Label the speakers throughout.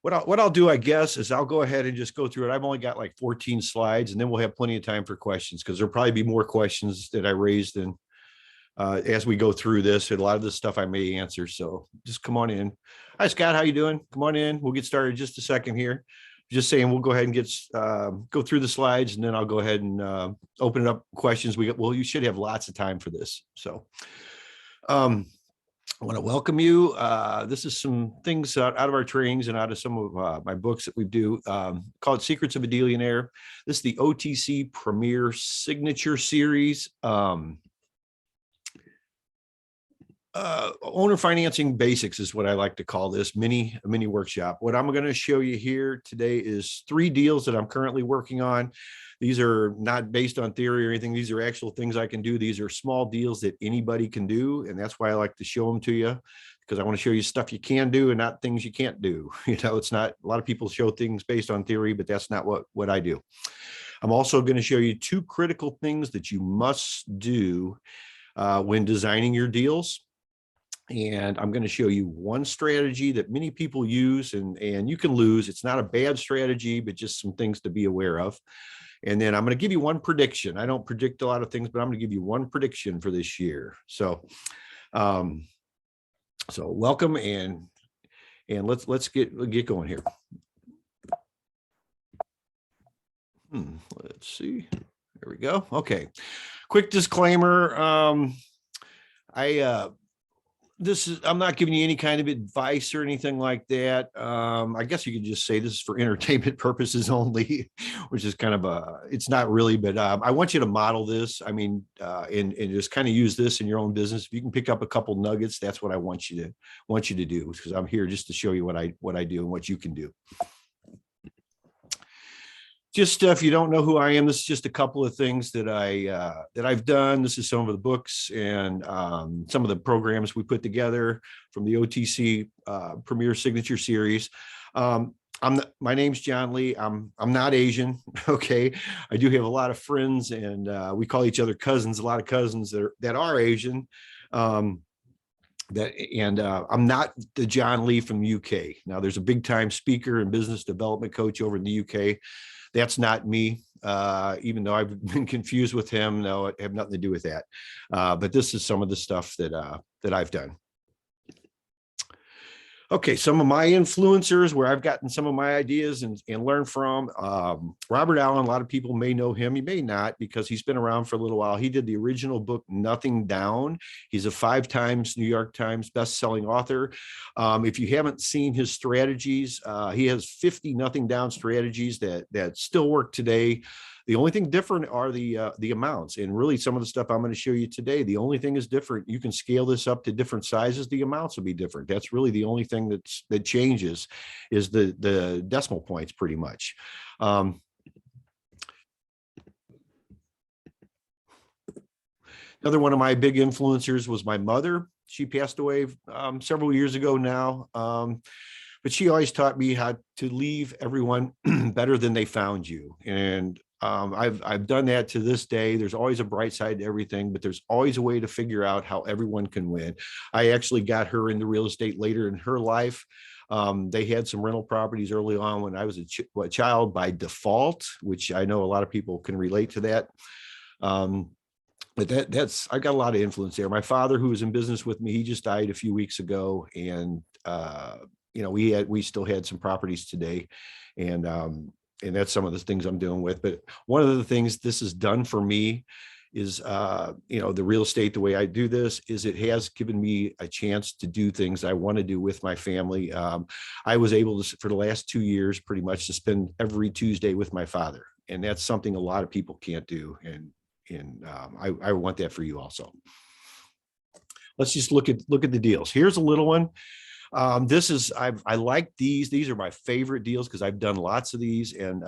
Speaker 1: What I'll do, I guess, is I'll go ahead and just go through it. I've only got like 14 slides, and then we'll have plenty of time for questions because there'll probably be more questions that I raised and as we go through this. And a lot of this stuff I may answer. So just come on in. Hi, Scott. How you doing? Come on in. We'll get started in just a second here. Just saying, we'll go ahead and go through the slides, and then I'll go ahead and open it up questions. You should have lots of time for this. So I want to welcome you. This is some things out of our trainings and out of some of my books that we do called Secrets of a Dealionaire. This is the OTC Premier Signature Series. Owner Financing Basics is what I like to call this mini workshop. What I'm going to show you here today is 3 deals that I'm currently working on. These are not based on theory or anything. These are actual things I can do. These are small deals that anybody can do. And that's why I like to show them to you, because I want to show you stuff you can do and not things you can't do. You know, it's not, a lot of people show things based on theory, but that's not what I do. I'm also going to show you 2 critical things that you must do when designing your deals. And I'm going to show you one strategy that many people use and you can lose. It's not a bad strategy, but just some things to be aware of. And then I'm going to give you one prediction. I don't predict a lot of things, but I'm going to give you one prediction for this year. So, welcome and let's get going here. Let's see. There we go. Okay. Quick disclaimer. I'm not giving you any kind of advice or anything like that. I guess you could just say this is for entertainment purposes only, which is kind of it's not really, but I want you to model this. I mean, and just kind of use this in your own business. If you can pick up a couple nuggets, that's what I want you to do, because I'm here just to show you what I do and what you can do. Just if you don't know who I am, this is just a couple of things that I've done. This is some of the books and some of the programs we put together from the OTC Premier Signature Series. My name's John Lee. I'm not Asian. Okay, I do have a lot of friends, and we call each other cousins. A lot of cousins that are Asian. I'm not the John Lee from the UK. Now, there's a big time speaker and business development coach over in the UK. That's not me, even though I've been confused with him. No, I have nothing to do with that. But this is some of the stuff that I've done. Okay, some of my influencers where I've gotten some of my ideas and learned from. Robert Allen, a lot of people may know him. You may not, because he's been around for a little while. He did the original book, Nothing Down. He's a 5 times New York Times best-selling author. If you haven't seen his strategies, he has 50 Nothing Down strategies that still work today. The only thing different are the amounts, and really some of the stuff I'm going to show you today. The only thing is different. You can scale this up to different sizes. The amounts will be different. That's really the only thing that changes is the decimal points, pretty much. Another one of my big influencers was my mother. She passed away several years ago now. But she always taught me how to leave everyone better than they found you. And I've done that to this day. There's always a bright side to everything, but there's always a way to figure out how everyone can win. I actually got her into real estate later in her life. They had some rental properties early on when I was a child by default, which I know a lot of people can relate to that. But I got a lot of influence there. My father, who was in business with me, he just died a few weeks ago, and we still had some properties today, and that's some of the things I'm doing with. But one of the things this has done for me is, the real estate, the way I do this is it has given me a chance to do things I want to do with my family. I was able to, for the last 2 years, pretty much to spend every Tuesday with my father. And that's something a lot of people can't do. And I want that for you also. Let's just look at the deals. Here's a little one. I like these are my favorite deals because I've done lots of these and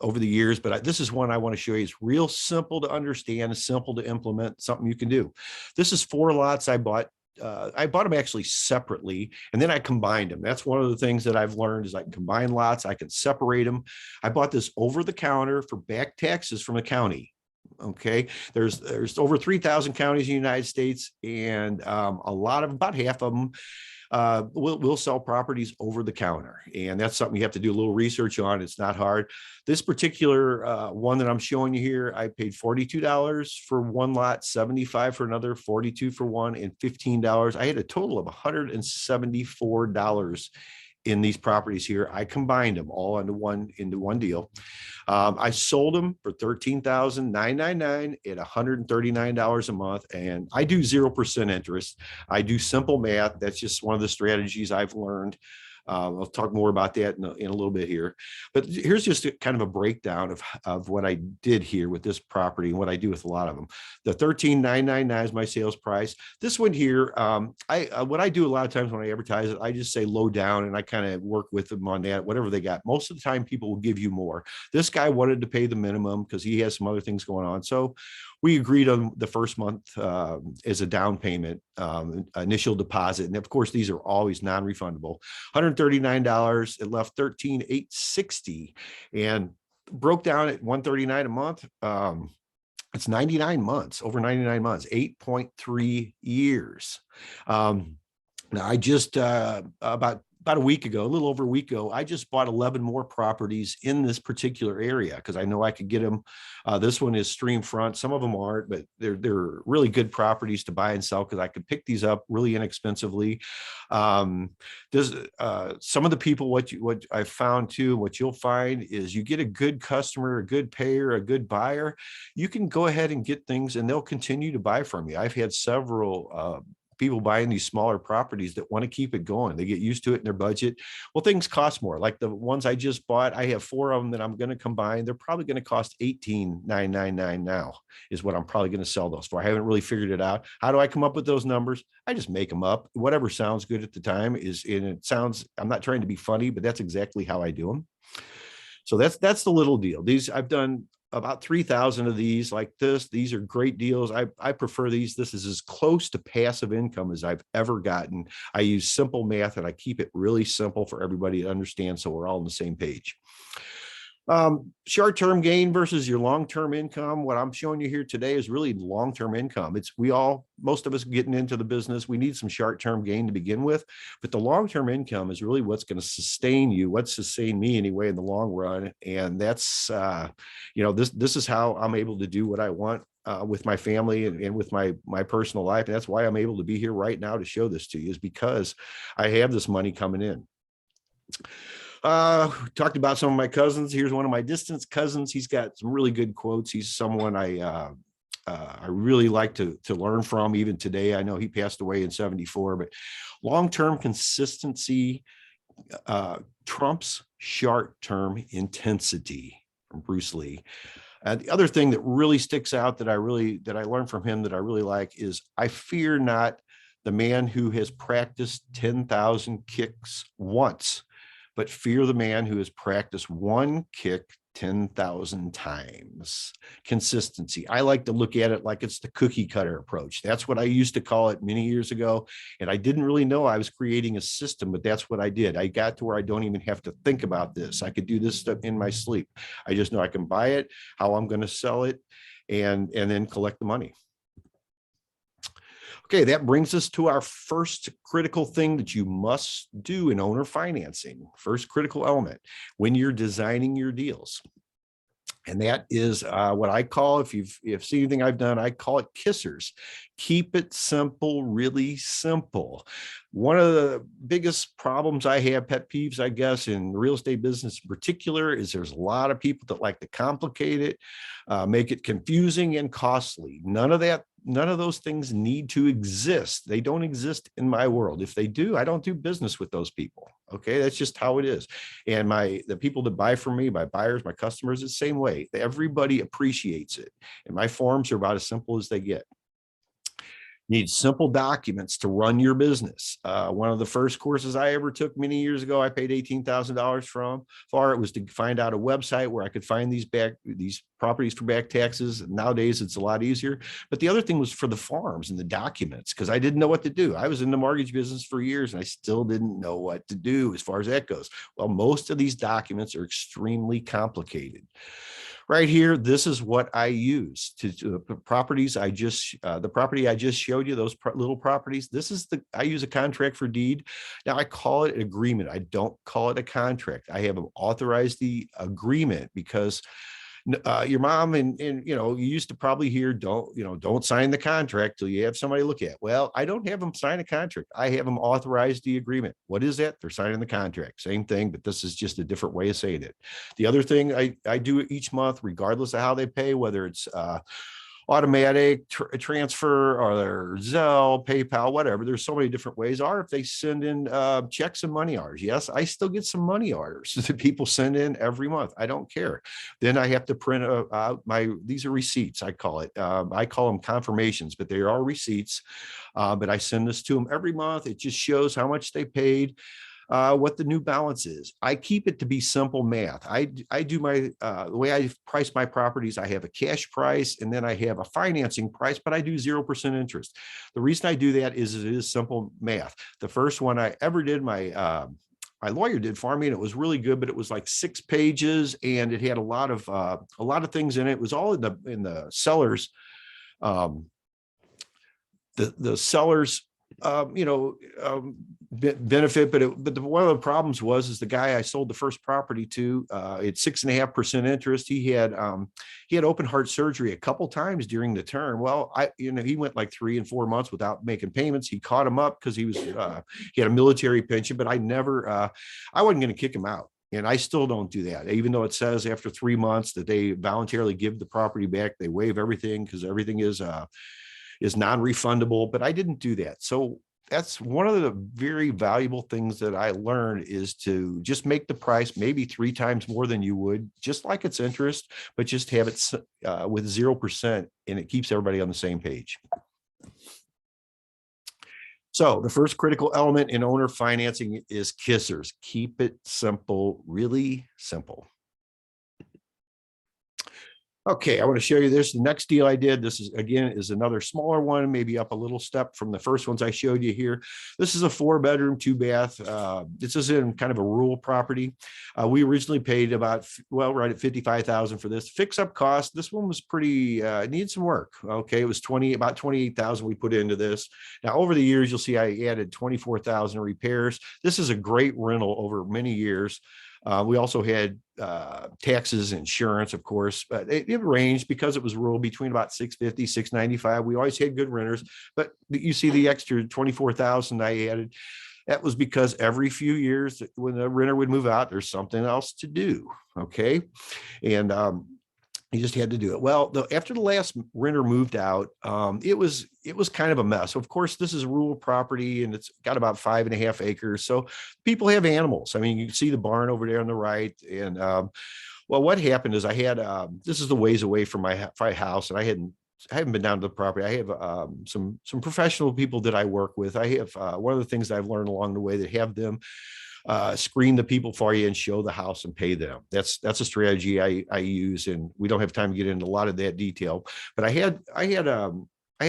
Speaker 1: over the years, but this is one I want to show you. It's real simple to understand, simple to implement, something you can do. This is 4 lots I bought. I bought them actually separately, and then I combined them. That's one of the things that I've learned is I can combine lots. I can separate them. I bought this over the counter for back taxes from a county. Okay, there's over 3,000 counties in the United States, and about half of them we'll sell properties over the counter. And that's something you have to do a little research on. It's not hard. This particular one that I'm showing you here, I paid $42 for one lot, $75 for another, $42 for one, and $15. I had a total of $174 in these properties here. I combined them all into one deal. I sold them for $13,999 at $139 a month, and I do 0% interest. I do simple math. That's just one of the strategies I've learned. I'll talk more about that in a little bit here, but here's just kind of a breakdown of what I did here with this property and what I do with a lot of them. The $13,999 is my sales price. This one here, what I do a lot of times when I advertise it, I just say low down, and I kind of work with them on that, whatever they got. Most of the time people will give you more. This guy wanted to pay the minimum because he has some other things going on. So we agreed on the first month as a down payment, initial deposit. And of course, these are always non-refundable. $139, it left $13,860 and broke down at $139 a month. It's 99 months, over 99 months, 8.3 years. Now I just about a week ago, a little over a week ago, I just bought 11 more properties in this particular area because I know I could get them. This one is stream front. Some of them aren't, but they're really good properties to buy and sell because I could pick these up really inexpensively. Some of the people, what I found too, what you'll find is you get a good customer, a good payer, a good buyer, you can go ahead and get things and they'll continue to buy from you. I've had several people buying these smaller properties that want to keep it going. They get used to it in their budget. Well, things cost more. Like the ones I just bought, I have 4 of them that I'm going to combine. They're probably going to cost $18,999 now is what I'm probably going to sell those for. I haven't really figured it out. How do I come up with those numbers? I just make them up. Whatever sounds good at the time and it sounds, I'm not trying to be funny, but that's exactly how I do them. So that's the little deal. These I've done about 3,000 of these like this. These are great deals. I prefer these. This is as close to passive income as I've ever gotten. I use simple math and I keep it really simple for everybody to understand so we're all on the same page. Short-term gain versus your long-term income. What I'm showing you here today is really long-term income. Most of us getting into the business, we need some short-term gain to begin with, but the long-term income is really what's going to sustain you, what's sustained me anyway in the long run. And that's, this is how I'm able to do what I want with my family and with my personal life. And that's why I'm able to be here right now to show this to you, is because I have this money coming in. Talked about some of my cousins. Here's one of my distant cousins. He's got some really good quotes. He's someone I really like to learn from even today. I know he passed away in 74, but long-term consistency trumps short-term intensity, from Bruce Lee. The other thing that really sticks out that I learned from him that I really like is, I fear not the man who has practiced 10,000 kicks once, but fear the man who has practiced one kick 10,000 times. Consistency. I like to look at it like it's the cookie cutter approach. That's what I used to call it many years ago. And I didn't really know I was creating a system, but that's what I did. I got to where I don't even have to think about this. I could do this stuff in my sleep. I just know I can buy it, how I'm going to sell it, and then collect the money. Okay, that brings us to our first critical thing that you must do in owner financing. First critical element when you're designing your deals. And that is what I call, if you've seen anything I've done, I call it kissers. Keep it simple, really simple. One of the biggest problems I have, pet peeves, I guess, in the real estate business in particular, is there's a lot of people that like to complicate it, make it confusing and costly. None of those things need to exist. They don't exist in my world. If they do, I don't do business with those people. Okay, that's just how it is. And the people that buy from me, my buyers, my customers, it's the same way. Everybody appreciates it. And my forms are about as simple as they get. Need simple documents to run your business. One of the first courses I ever took many years ago, I paid $18,000 for. It was to find out a website where I could find these properties for back taxes. Nowadays, it's a lot easier. But the other thing was for the forms and the documents, because I didn't know what to do. I was in the mortgage business for years and I still didn't know what to do as far as that goes. Well, most of these documents are extremely complicated. Right here, this is what I use to the properties I just, the property I just showed you, those little properties. This is I use a contract for deed. Now I call it an agreement. I don't call it a contract. I have them authorize the agreement because your mom and you used to probably hear, don't sign the contract till you have somebody look at it. Well, I don't have them sign a contract. I have them authorize the agreement. What is that? They're signing the contract. Same thing, but this is just a different way of saying it. The other thing I do each month, regardless of how they pay, whether it's automatic transfer or Zelle, PayPal, whatever. There's so many different ways. Or if they send in checks and money orders, yes, I still get some money orders that people send in every month. I don't care. Then I have to print out these are receipts. I call them confirmations, but they are receipts. But I send this to them every month. It just shows how much they paid, what the new balance is. I keep it to be simple math. I do the way I price my properties, I have a cash price and then I have a financing price, but I do 0% interest. The reason I do that is it is simple math. The first one I ever did, my lawyer did for me, and it was really good, but it was like 6 pages and it had a lot of things in it. It was all in the seller's, the seller's benefit, but one of the problems was the guy I sold the first property to, at 6.5% interest. He had open heart surgery a couple times during the term. Well, he went like 3 and 4 months without making payments. He caught him up because he had a military pension, but I wasn't going to kick him out. And I still don't do that, even though it says after 3 months that they voluntarily give the property back. They waive everything because everything is non-refundable, but I didn't do that. So that's one of the very valuable things that I learned, is to just make the price maybe 3 times more than you would, just like it's interest, but just have it with 0%, and it keeps everybody on the same page. So the first critical element in owner financing is kissers. Keep it simple, really simple. Okay, I want to show you this. The next deal I did, this is another smaller one, maybe up a little step from the first ones I showed you here. This is a 4-bedroom, 2-bath. This is in kind of a rural property. We originally paid right at $55,000 for this. Fix up cost, this one was pretty, needs some work. Okay, it was about $28,000 we put into this. Now over the years, you'll see I added $24,000 repairs. This is a great rental over many years. We also had taxes, insurance, of course, but it ranged, because it was rural, between about $650, $695. We always had good renters, but you see the extra $24,000 I added. That was because every few years when the renter would move out, there's something else to do. Okay. And you just had to do it. Well, after the last renter moved out, it was kind of a mess. Of course, this is rural property and it's got about 5.5 acres. So people have animals. I mean, you can see the barn over there on the right. And well, what happened is I had this is the ways away from my house, and I haven't been down to the property. I have some professional people that I work with. I have one of the things that I've learned along the way, that have them screen the people for you and show the house and pay them. That's a strategy I use, and we don't have time to get into a lot of that detail. But I had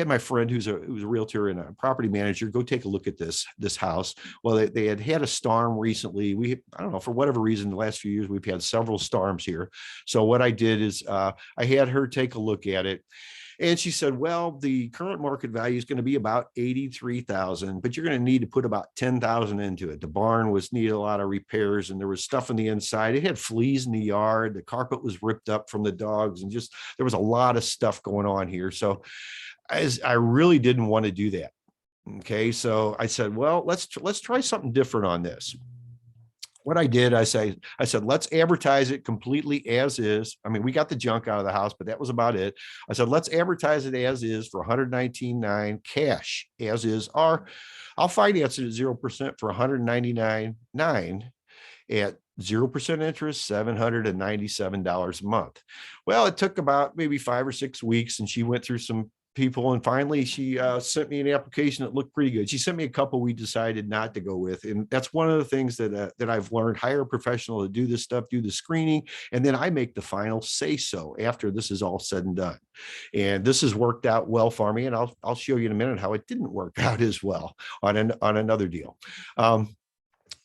Speaker 1: my friend who's a realtor and a property manager go take a look at this house. Well, they had a storm recently. I don't know, for whatever reason, the last few years we've had several storms here. So what I did is I had her take a look at it. And she said, well, the current market value is going to be about $83,000, but you're going to need to put about $10,000 into it. The barn needed a lot of repairs, and there was stuff on the inside. It had fleas in the yard. The carpet was ripped up from the dogs, and just there was a lot of stuff going on here. So I really didn't want to do that. Okay, so I said, well, let's try something different on this. What I did, I said, let's advertise it completely as is. I mean, we got the junk out of the house, but that was about it. I said, let's advertise it as is for $119,900 cash as is, or I'll finance it at 0% for $199,900 at 0% interest, $797 a month. Well, it took about maybe 5 or 6 weeks, and she went through some people. And finally, she sent me an application that looked pretty good. She sent me a couple we decided not to go with. And that's one of the things that I've learned. Hire a professional to do this stuff, do the screening, and then I make the final say so after this is all said and done. And this has worked out well for me. And I'll show you in a minute how it didn't work out as well on another deal.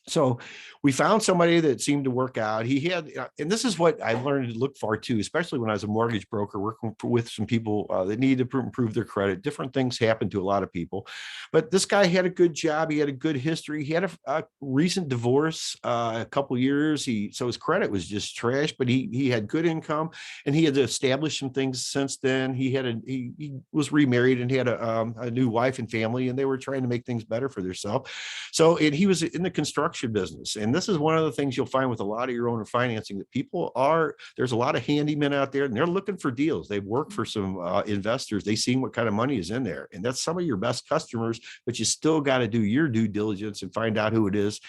Speaker 1: So we found somebody that seemed to work out. He had, and this is what I learned to look for too, especially when I was a mortgage broker working with some people that needed to improve their credit. Different things happen to a lot of people, but this guy had a good job. He had a good history. He had a recent divorce, a couple of years. So his credit was just trash, but he had good income, and he had established some things since then. He was remarried and he had a new wife and family, and they were trying to make things better for themselves. So he was in the construction business. And this is one of the things you'll find with a lot of your owner financing, that there's a lot of handymen out there and they're looking for deals. They've worked for some investors. They've seen what kind of money is in there. And that's some of your best customers, but you still got to do your due diligence and find out who it is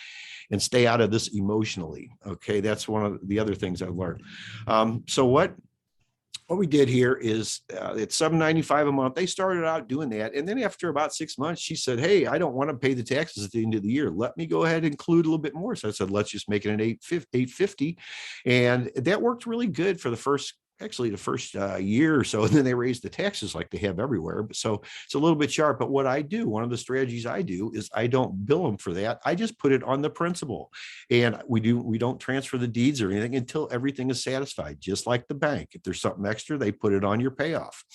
Speaker 1: and stay out of this emotionally. Okay. That's one of the other things I've learned. So what we did here is it's $795 a month. They started out doing that. And then after about 6 months, she said, hey, I don't want to pay the taxes at the end of the year. Let me go ahead and include a little bit more. So I said, let's just make it an $850. And that worked really good for the first year or so. And then they raised the taxes like they have everywhere. So it's a little bit sharp. But what I do, one of the strategies I do is I don't bill them for that. I just put it on the principal, and we don't transfer the deeds or anything until everything is satisfied, just like the bank. If there's something extra, they put it on your payoff.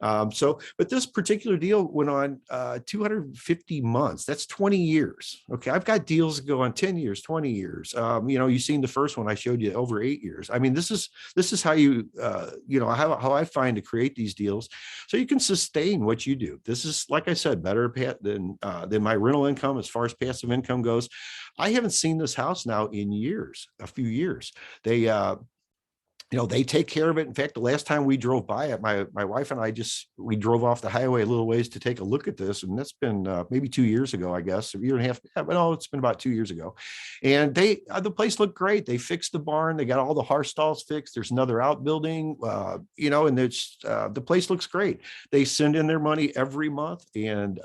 Speaker 1: But this particular deal went on 250 months. That's 20 years. Okay. I've got deals that go on 10 years, 20 years. You've seen the first one I showed you over 8 years. I mean, this is how how I find to create these deals so you can sustain what you do. This is, like I said, better than my rental income as far as passive income goes. I haven't seen this house now in a few years. They take care of it. In fact, the last time we drove by it, my wife and I we drove off the highway a little ways to take a look at this. And that's been maybe 2 years ago, I guess, a year and a half. Yeah, but no, it's been about 2 years ago. And the place looked great. They fixed the barn. They got all the horse stalls fixed. There's another outbuilding, and the place looks great. They send in their money every month, and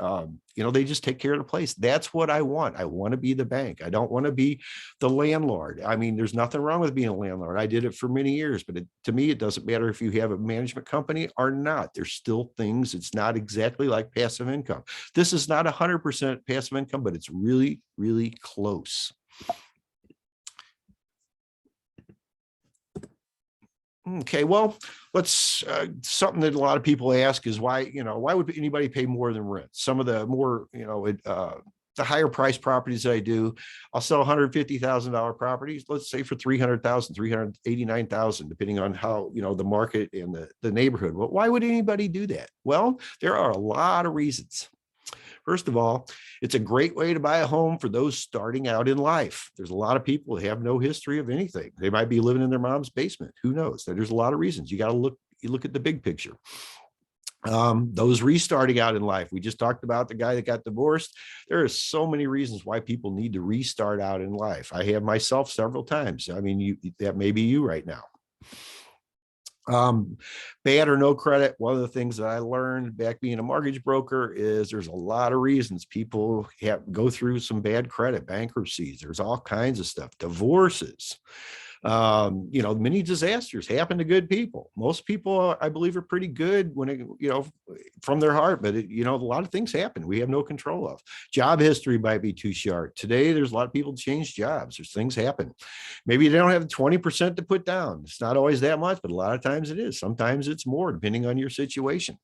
Speaker 1: they just take care of the place. That's what I want. I want to be the bank. I don't want to be the landlord. I mean, there's nothing wrong with being a landlord. I did it for many years, but to me, it doesn't matter if you have a management company or not. There's still things. It's not exactly like passive income. This is not 100% passive income, but it's really, really close. Okay, well, let's something that a lot of people ask is why would anybody pay more than rent? Some of the more, the higher price properties that I do, I'll sell $150,000 properties, let's say for $300,000, $389,000, depending on how, the market and the neighborhood. Well, why would anybody do that? Well, there are a lot of reasons. First of all, it's a great way to buy a home for those starting out in life. There's a lot of people who have no history of anything. They might be living in their mom's basement. Who knows? There's a lot of reasons. You got to look at the big picture. Those restarting out in life. We just talked about the guy that got divorced. There are so many reasons why people need to restart out in life. I have myself several times. I mean, that may be you right now. Bad or no credit. One of the things that I learned back being a mortgage broker is there's a lot of reasons people go through some bad credit, bankruptcies. There's all kinds of stuff, divorces. Many disasters happen to good people. Most people, I believe, are pretty good when from their heart, but a lot of things happen we have no control of. Job history might be too short. Today, there's a lot of people change jobs. There's things happen. Maybe they don't have 20% to put down. It's not always that much, but a lot of times it is. Sometimes it's more, depending on your situation.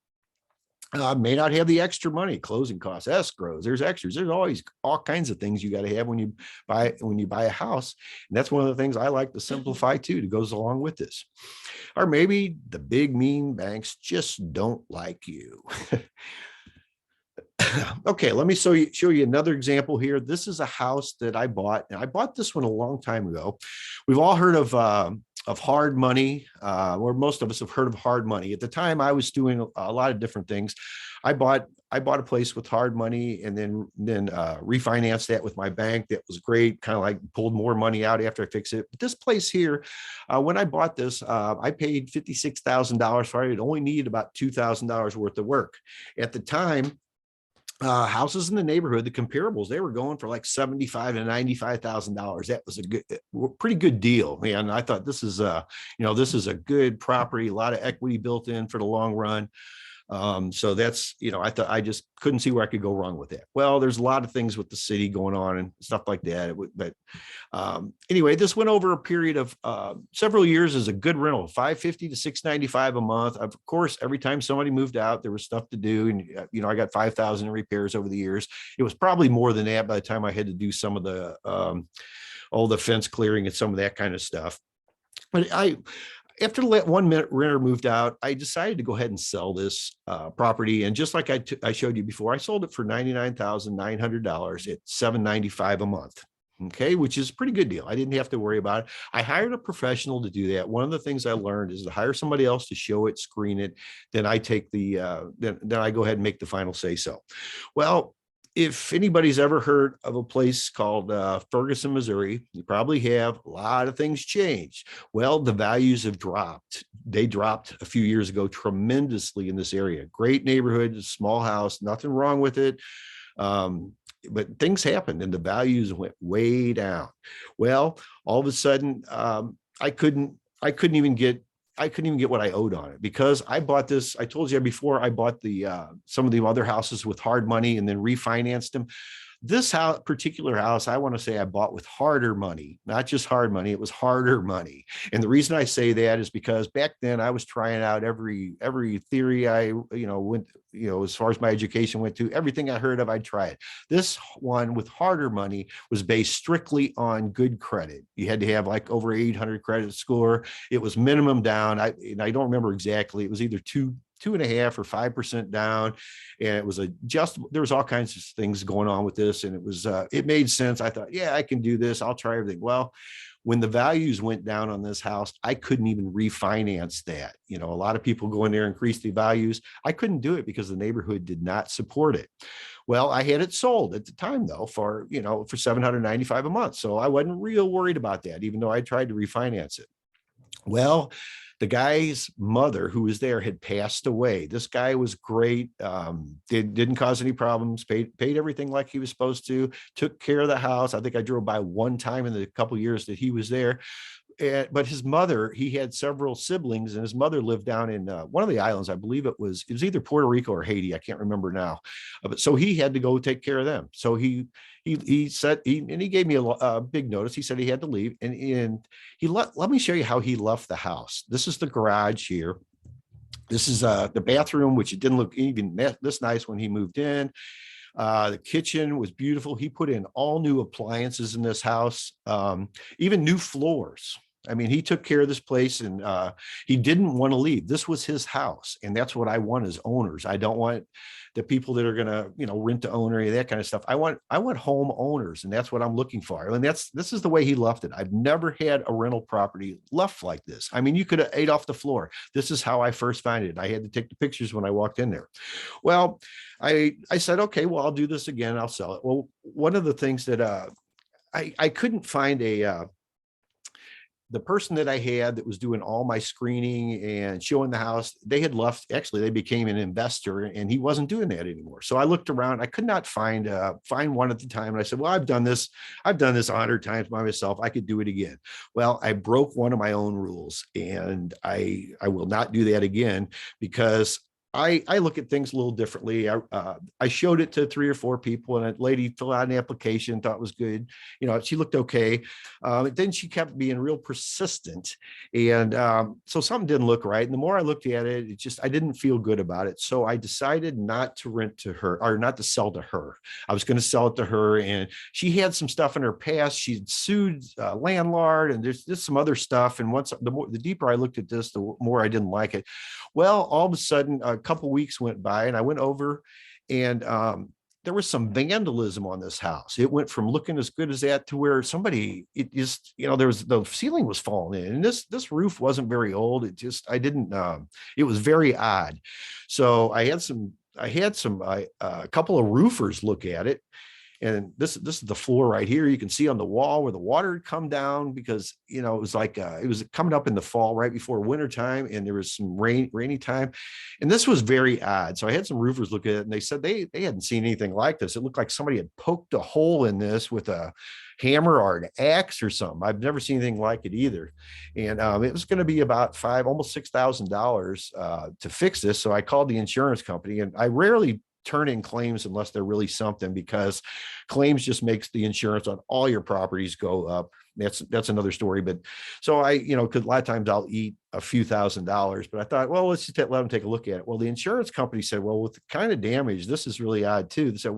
Speaker 1: May not have the extra money, closing costs, escrows, there's extras. There's always all kinds of things you got to have when you buy a house. And that's one of the things I like to simplify too, that goes along with this. Or maybe the big mean banks just don't like you. Okay, let me show you another example here. This is a house that I bought, and I bought this one a long time ago. We've all heard of hard money, or most of us have heard of hard money. At the time, I was doing a lot of different things. I bought a place with hard money, and then refinanced that with my bank. That was great. Kind of like pulled more money out after I fixed it. But this place here, when I bought this, I paid $56,000 for it. It only needed about $2,000 worth of work. At the time, houses in the neighborhood, the comparables, they were going for like 75 to $95,000. That was a pretty good deal, man. I thought this is this is a good property, a lot of equity built in for the long run. So that's, I thought I just couldn't see where I could go wrong with that. Well, there's a lot of things with the city going on and stuff like that. But anyway, this went over a period of several years as a good rental, $550 to $695 a month. Of course, every time somebody moved out, there was stuff to do. And, I got 5,000 in repairs over the years. It was probably more than that by the time I had to do some of the, all the fence clearing and some of that kind of stuff. But after one renter moved out, I decided to go ahead and sell this property. And just like I showed you before, I sold it for $99,900 at $795 a month. Okay, which is a pretty good deal. I didn't have to worry about it. I hired a professional to do that. One of the things I learned is to hire somebody else to show it, screen it. Then I take then I go ahead and make the final say so. Well, if anybody's ever heard of a place called Ferguson, Missouri, you probably have. A lot of things changed. Well, the values have dropped. They dropped a few years ago tremendously in this area. Great neighborhood, small house, nothing wrong with it. But things happened and the values went way down. Well, all of a sudden, I couldn't even get what I owed on it because I bought this. I told you before, I bought some of the other houses with hard money and then refinanced them. This particular house, I want to say I bought with harder money, not just hard money. It was harder money. And the reason I say that is because back then I was trying out every theory I, went, as far as my education went to, everything I heard of, I'd try it. This one with harder money was based strictly on good credit. You had to have like over 800 credit score. It was minimum down. I don't remember exactly. It was either 2.5% or 5% down. And it was there was all kinds of things going on with this. And it made sense. I thought, yeah, I can do this. I'll try everything. Well, when the values went down on this house, I couldn't even refinance that. A lot of people go in there and increase the values. I couldn't do it because the neighborhood did not support it. Well, I had it sold at the time though, for $795 a month. So I wasn't real worried about that, even though I tried to refinance it. Well, the guy's mother who was there had passed away. This guy was great. Didn't cause any problems, paid everything like he was supposed to, took care of the house. I think I drove by one time in the couple of years that he was there. But his mother, he had several siblings, and his mother lived down in one of the islands. I believe it was either Puerto Rico or Haiti. I can't remember now. But so he had to go take care of them. So he said, and he gave me a big notice. He said he had to leave, and let me show you how he left the house. This is the garage here. This is the bathroom, which it didn't look even this nice when he moved in. The kitchen was beautiful. He put in all new appliances in this house, even new floors. I mean, he took care of this place, and he didn't want to leave. This was his house, and that's what I want as owners. I don't want the people that are going to, rent to own or any of that kind of stuff. I want home owners, and that's what I'm looking for. And this is the way he left it. I've never had a rental property left like this. I mean, you could have ate off the floor. This is how I first found it. I had to take the pictures when I walked in there. Well, I said, okay, well, I'll do this again. I'll sell it. Well, one of the things that I couldn't find the person that I had that was doing all my screening and showing the house, they had left. Actually, they became an investor, and he wasn't doing that anymore. So I looked around. I could not find one at the time. And I said, well, I've done this 100 times by myself. I could do it again. Well, I broke one of my own rules, and I will not do that again because I look at things a little differently. I showed it to 3 or 4 people, and a lady filled out an application, thought it was good. She looked okay. Then she kept being real persistent. And so something didn't look right. And the more I looked at it, I didn't feel good about it. So I decided not to rent to her, or not to sell to her. I was going to sell it to her. And she had some stuff in her past. She'd sued landlord, and there's some other stuff. And the deeper I looked at this, the more I didn't like it. Well, all of a sudden, a couple weeks went by, and I went over, And there was some vandalism on this house. It went from looking as good as that to where somebody, it just, there was, the ceiling was falling in, and this roof wasn't very old. It just, I didn't, it was very odd. So I had a couple of roofers look at it. And this is the floor right here. You can see on the wall where the water had come down, because it was like it was coming up in the fall right before winter time, and there was some rainy time, and this was very odd. So I had some roofers look at it, and they said they hadn't seen anything like this. It looked like somebody had poked a hole in this with a hammer or an axe or something. I've never seen anything like it either. And it was going to be about almost $6,000 to fix this. So I called the insurance company, and I rarely turn in claims unless they're really something, because claims just makes the insurance on all your properties go up. That's another story. But so because a lot of times I'll eat a few $1,000s, but I thought, well, let's just let them take a look at it. Well, the insurance company said, well, with the kind of damage, this is really odd too. They said,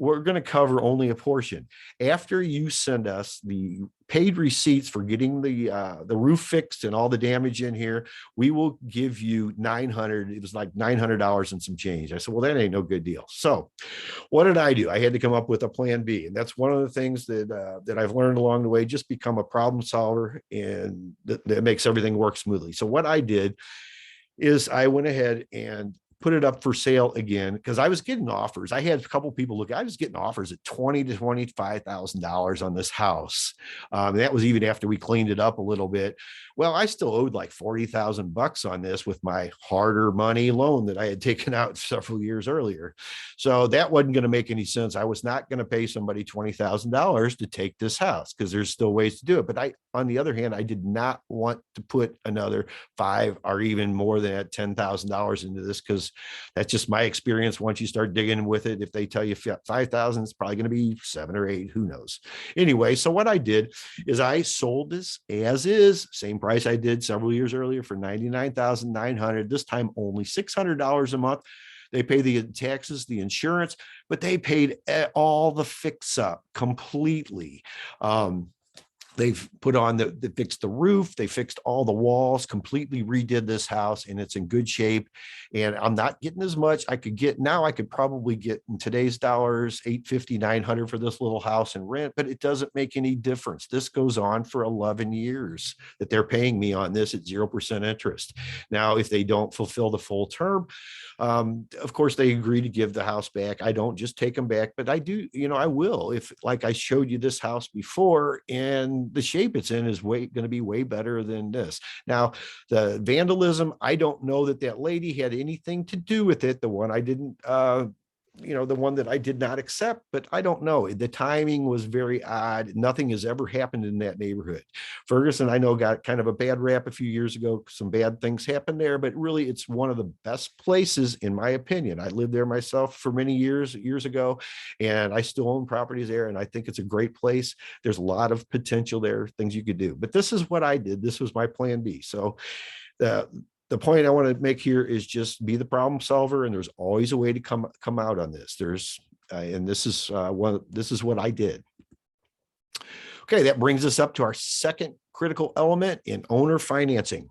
Speaker 1: we're going to cover only a portion. After you send us the paid receipts for getting the roof fixed and all the damage in here, we will give you $900. It was like $900 and some change. I said, well, that ain't no good deal. So what did I do? I had to come up with a plan B. And that's one of the things that I've learned along the way. Just become a problem solver, and that makes everything work smoothly. So what I did is I went ahead and put it up for sale again, because I was getting offers. I had a couple people look. I was getting offers at $20,000 to $25,000 on this house. That was even after we cleaned it up a little bit. Well, I still owed like $40,000 on this with my harder money loan that I had taken out several years earlier. So that wasn't going to make any sense. I was not going to pay somebody $20,000 to take this house, because there's still ways to do it. But on the other hand, I did not want to put another $5,000 or even more than that, $10,000 into this, because that's just my experience. Once you start digging with it, if they tell you 5,000, it's probably going to be 7 or 8, who knows. Anyway, so what I did is I sold this as is, same price I did several years earlier, for $99,900. This time only $600 a month. They pay the taxes, the insurance, but they paid all the fix up completely. They've put on they fixed the roof. They fixed all the walls, completely redid this house, and it's in good shape. And I'm not getting as much I could get now. I could probably get in today's dollars, $850, $900 for this little house and rent, but it doesn't make any difference. This goes on for 11 years that they're paying me on this at 0% interest. Now, if they don't fulfill the full term, of course, they agree to give the house back. I don't just take them back, but I do, I will, if like I showed you this house before, and the shape it's in is going to be way better than this. Now, the vandalism, I don't know that lady had anything to do with it. The one I didn't, the one that I did not accept, but I don't know. The timing was very odd. Nothing has ever happened in that neighborhood. Ferguson, I know, got kind of a bad rap a few years ago. Some bad things happened there, but really it's one of the best places, in my opinion. I lived there myself for many years ago, and I still own properties there, and I think it's a great place. There's a lot of potential there, things you could do, but this is what I did. This was my plan B. So the point I want to make here is just be the problem solver, and there's always a way to come out on this. And this is what I did. Okay, that brings us up to our second critical element in owner financing.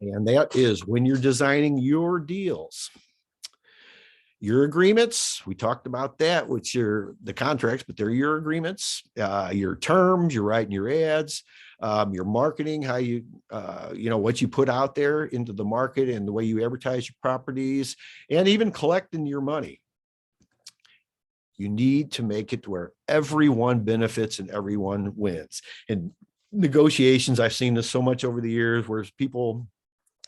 Speaker 1: And that is when you're designing your deals. Your agreements, we talked about that, which are the contracts, but they're your agreements, your terms, you're writing your ads, your marketing, how you, what you put out there into the market, and the way you advertise your properties, and even collecting your money. You need to make it to where everyone benefits and everyone wins. In negotiations, I've seen this so much over the years, where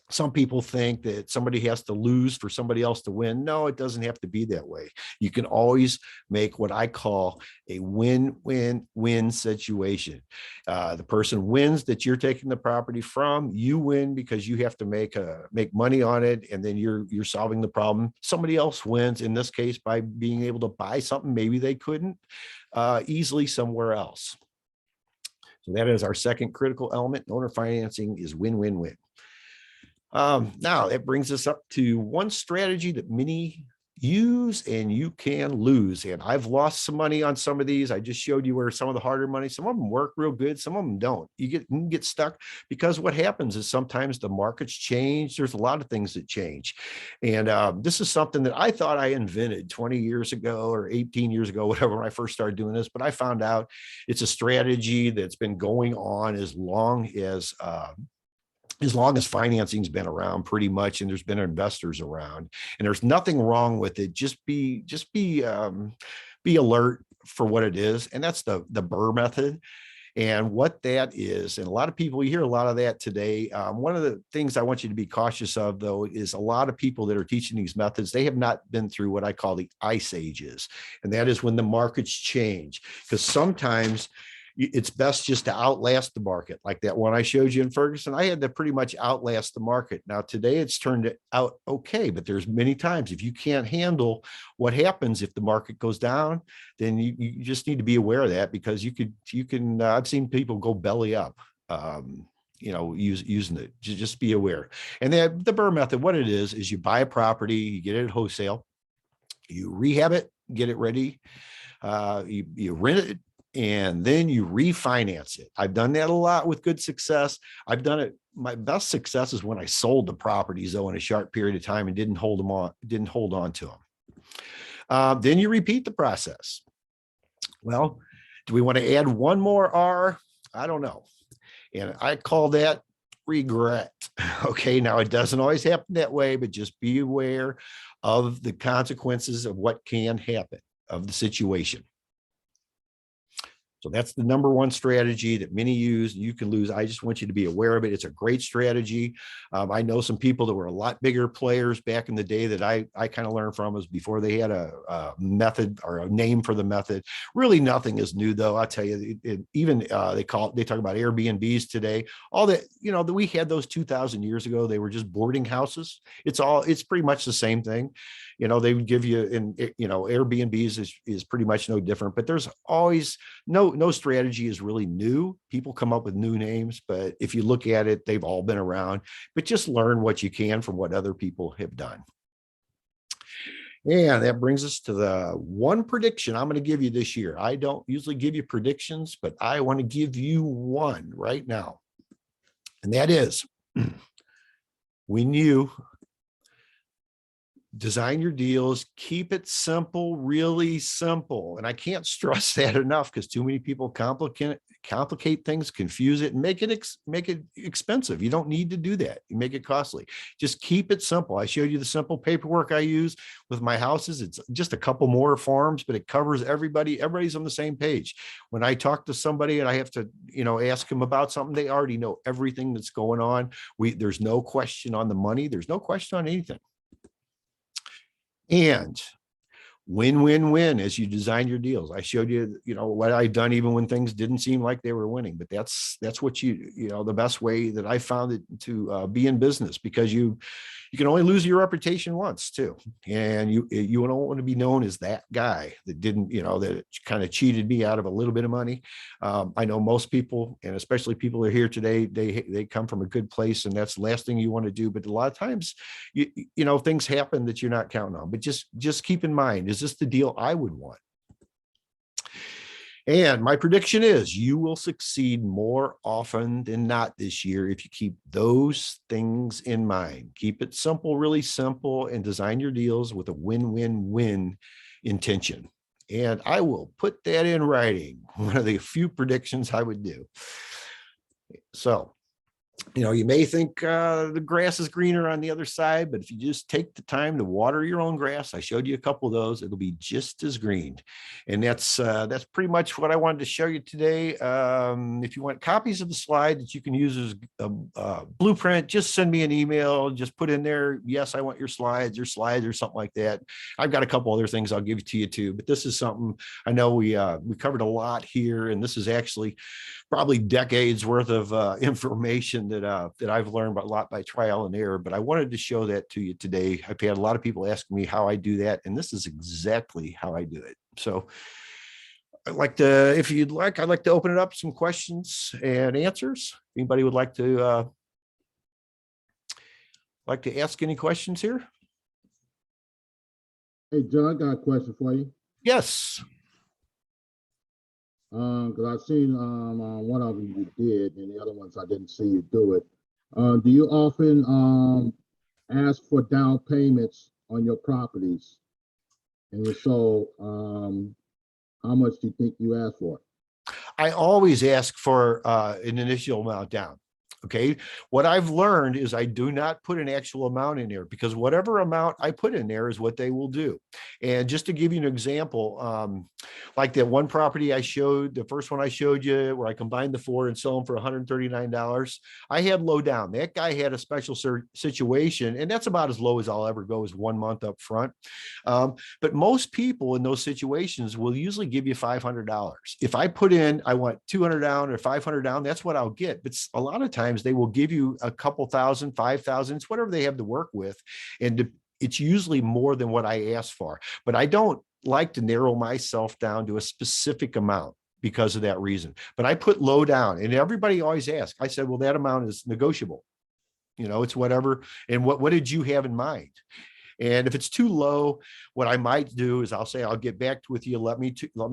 Speaker 1: some people think that somebody has to lose for somebody else to win. No, it doesn't have to be that way. You can always make what I call a win-win-win situation. The person wins that you're taking the property from. You win because you have to make money on it, and then you're solving the problem. Somebody else wins, in this case, by being able to buy something maybe they couldn't easily somewhere else. So that is our second critical element. Owner financing is win-win-win. Now it brings us up to one strategy that many use and you can lose. And I've lost some money on some of these. I just showed you where some of the harder money, some of them work real good, some of them don't. You can get stuck because what happens is sometimes the markets change. There's a lot of things that change. And this is something that I thought I invented 20 years ago or 18 years ago, whatever, when I first started doing this. But I found out it's a strategy that's been going on as long as financing's been around pretty much, and there's been investors around, and there's nothing wrong with it. Be alert for what it is. And that's the Burr method. And what that is, and a lot of people, you hear a lot of that today. One of the things I want you to be cautious of, though, is a lot of people that are teaching these methods, they have not been through what I call the ice ages. And that is when the markets change, because sometimes it's best just to outlast the market. Like that one I showed you in Ferguson, I had to pretty much outlast the market. Now today it's turned out okay, but there's many times if you can't handle what happens if the market goes down, then you just need to be aware of that, because you can I've seen people go belly up, using it. Just be aware. And the Burr method, what it is you buy a property, you get it at wholesale, you rehab it, get it ready, you rent it, and then you refinance it. I've done that a lot with good success. I've done it. My best success is when I sold the properties, though, in a short period of time and didn't hold on to them. Then you repeat the process. Well, do we want to add one more R? I don't know. And I call that regret. Okay. Now it doesn't always happen that way, but just be aware of the consequences of what can happen of the situation. So that's the number one strategy that many use. You can lose. I just want you to be aware of it. It's a great strategy. I know some people that were a lot bigger players back in the day that I kind of learned from, was before they had a method or a name for the method. Really nothing is new, though. I'll tell you, even they talk about Airbnbs today. All that, that we had those 2,000 years ago, they were just boarding houses. It's pretty much the same thing. They would give you, Airbnbs is pretty much no different, but there's always no strategy is really new. People come up with new names, but if you look at it, they've all been around. But just learn what you can from what other people have done. And that brings us to the one prediction I'm going to give you this year. I don't usually give you predictions, but I want to give you one right now. And that is, when you design your deals, keep it simple, really simple. And I can't stress that enough, because too many people complicate things, confuse it, and make it expensive. You don't need to do that. You make it costly. Just keep it simple. I showed you the simple paperwork I use with my houses. It's just a couple more forms, but it covers everybody. Everybody's on the same page. When I talk to somebody and I have to, ask them about something, they already know everything that's going on. There's no question on the money. There's no question on anything. And win as you design your deals. I showed you, what I've done even when things didn't seem like they were winning. But that's what the best way that I found it to be in business, because you can only lose your reputation once too. And you don't want to be known as that guy that didn't, that kind of cheated me out of a little bit of money. I know most people, and especially people that are here today, they come from a good place, and that's the last thing you want to do. But a lot of times, things happen that you're not counting on. But just keep in mind, is this the deal I would want? And my prediction is you will succeed more often than not this year if you keep those things in mind. Keep it simple, really simple, and design your deals with a win-win-win intention. And I will put that in writing, one of the few predictions I would do. So, you may think the grass is greener on the other side, but if you just take the time to water your own grass, I showed you a couple of those, it'll be just as green. And that's pretty much what I wanted to show you today. If you want copies of the slide that you can use as a blueprint, just send me an email, just put in there, yes, I want your slides or something like that. I've got a couple other things I'll give to you too, but this is something I know we covered a lot here, and this is actually probably decades worth of information that I've learned a lot by trial and error. But I wanted to show that to you today. I've had a lot of people asking me how I do that, and this is exactly how I do it. So if you'd like, I'd like to open it up some questions and answers. Anybody would like to ask any questions here?
Speaker 2: Hey, John, I got a question for you.
Speaker 1: Yes.
Speaker 2: Because I've seen one of them you did, and the other ones I didn't see you do it. Do you often ask for down payments on your properties? And if so, how much do you think you ask for?
Speaker 1: I always ask for an initial amount down. Okay. What I've learned is I do not put an actual amount in there because whatever amount I put in there is what they will do. And just to give you an example, like that one property I showed, the first one I showed you where I combined the four and sell them for $139. I had low down. That guy had a special situation, and that's about as low as I'll ever go, is 1 month up front. But most people in those situations will usually give you $500. If I put in, I want 200 down or 500 down, that's what I'll get. But a lot of times they will give you a couple thousand, 5,000, it's whatever they have to work with. And it's usually more than what I asked for. But I don't like to narrow myself down to a specific amount because of that reason. But I put low down, and everybody always asks. I said, well, that amount is negotiable. You know, it's whatever. And what did you have in mind? And if it's too low, what I might do is I'll say, I'll get back with you. Let me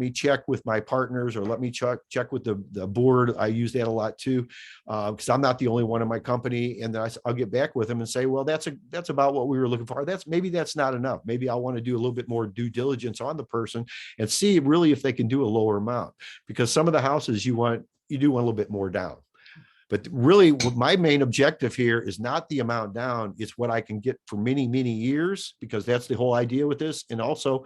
Speaker 1: check with my partners, or let me check with the board. I use that a lot too, because I'm not the only one in my company. And then I'll get back with them and say, well, that's about what we were looking for. Maybe that's not enough. Maybe I want to do a little bit more due diligence on the person and see really if they can do a lower amount, because some of the houses you do want a little bit more down. But really, my main objective here is not the amount down. It's what I can get for many, many years, because that's the whole idea with this. And also,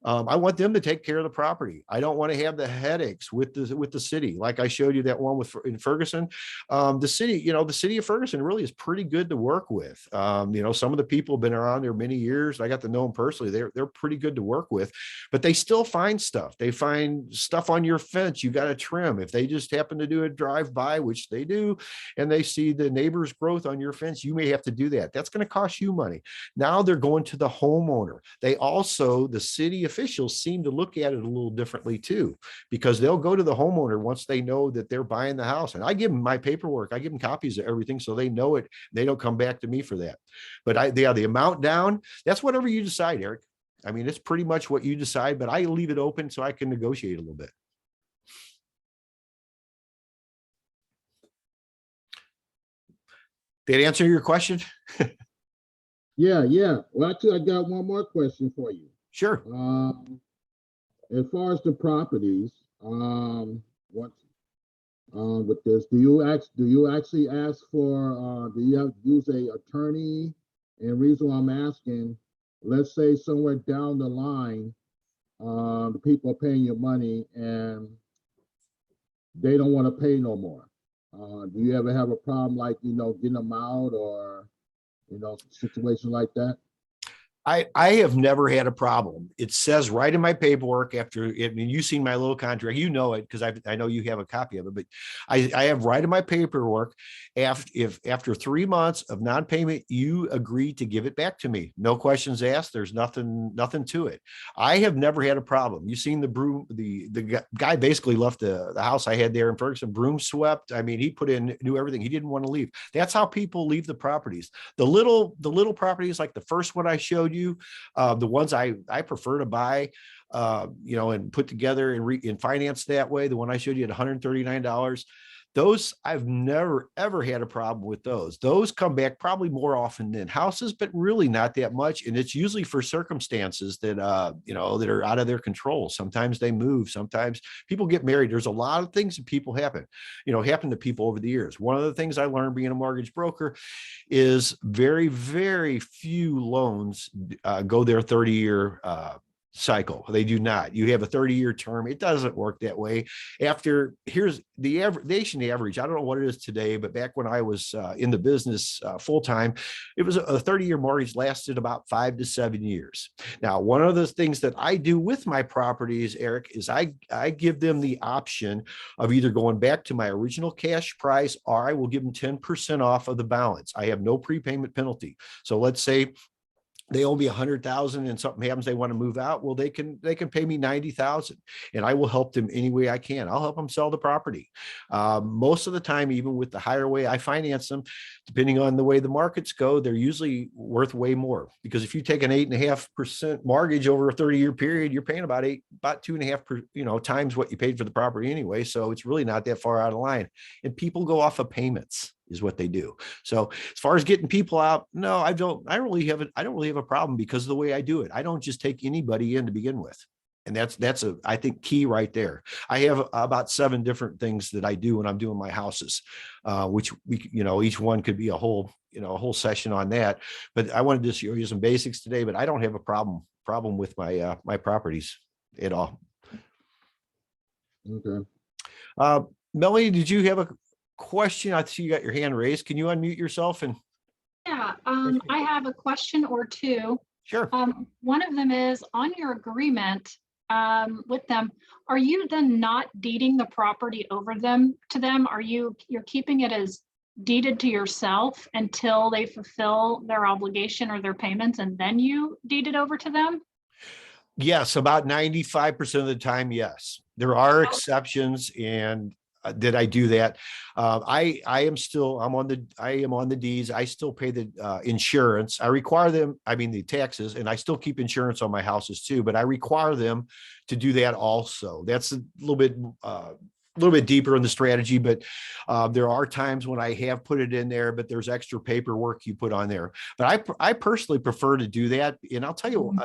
Speaker 1: I want them to take care of the property. I don't want to have the headaches with the city. Like I showed you that one in Ferguson. The city of Ferguson really is pretty good to work with. Some of the people have been around there many years. I got to know them personally. They're pretty good to work with, but they still find stuff. They find stuff on your fence you got to trim. If they just happen to do a drive-by, which they do, and they see the neighbor's growth on your fence, you may have to do that. That's going to cost you money. Now they're going to the homeowner. The city officials seem to look at it a little differently too, because they'll go to the homeowner once they know that they're buying the house. And I give them my paperwork. I give them copies of everything so they know it. They don't come back to me for that. But the amount down, that's whatever you decide, Eric. I mean, it's pretty much what you decide, but I leave it open so I can negotiate a little bit. Did that answer your question?
Speaker 2: Yeah. Well, actually, I got one more question for you.
Speaker 1: Sure.
Speaker 2: As far as the properties, what with this, do you actually ask for? Do you have to use a attorney? And reason why I'm asking, let's say somewhere down the line, the people are paying you money and they don't want to pay no more. Do you ever have a problem like getting them out, or situation like that?
Speaker 1: I have never had a problem. It says right in my paperwork you've seen my little contract, you know it, because I know you have a copy of it, but I have right in my paperwork, if after 3 months of non-payment, you agree to give it back to me. No questions asked. There's nothing to it. I have never had a problem. You've seen the guy basically left the house I had there in Ferguson, broom swept. I mean, he put in, knew everything. He didn't want to leave. That's how people leave the properties. The little properties, like the first one I showed you, the ones I prefer to buy, and put together and finance that way. The one I showed you at $139, those I've never ever had a problem with those. Those come back probably more often than houses, but really not that much. And it's usually for circumstances that that are out of their control. Sometimes they move. Sometimes people get married. There's a lot of things that happen to people over the years. One of the things I learned being a mortgage broker is very, very few loans go their 30-year cycle. They do not. You have a 30-year term. It doesn't work that way. Here's the nation average. I don't know what it is today, but back when I was in the business full time, it was a 30-year mortgage lasted about 5 to 7 years. Now, one of the things that I do with my properties, Eric, is I give them the option of either going back to my original cash price, or I will give them 10% off of the balance. I have no prepayment penalty. So let's say they owe me 100,000 and something happens, they want to move out. Well, they can pay me 90,000 and I will help them any way I can. I'll help them sell the property. Most of the time, even with the higher way I finance them, depending on the way the markets go, they're usually worth way more, because if you take an 8.5% mortgage over a 30-year period, you're paying about 2.5 times what you paid for the property anyway. So it's really not that far out of line. And people go off of payments is what they do. So as far as getting people out, no, I don't really have a problem because of the way I do it. I don't just take anybody in to begin with. And that's I think key right there. I have about 7 different things that I do when I'm doing my houses, which each one could be a whole session on that. But I wanted to show you some basics today, but I don't have a problem with my my properties at all.
Speaker 2: Okay.
Speaker 1: Melanie, did you have a question? I see you got your hand raised. Can you unmute yourself? And
Speaker 3: Yeah, I have a question or two.
Speaker 1: sure.
Speaker 3: One of them is on your agreement with them, are you then not deeding the property over to them? You're keeping it as deeded to yourself until they fulfill their obligation or their payments, and then you deed it over to them?
Speaker 1: Yes, about 95% of the time, yes. There are exceptions, and did I do that? I am on the deeds. I still pay the insurance. I require them, the taxes, and I still keep insurance on my houses too, but I require them to do that also. That's a little bit deeper in the strategy, but there are times when I have put it in there, but there's extra paperwork you put on there. But I personally prefer to do that. And I'll tell you,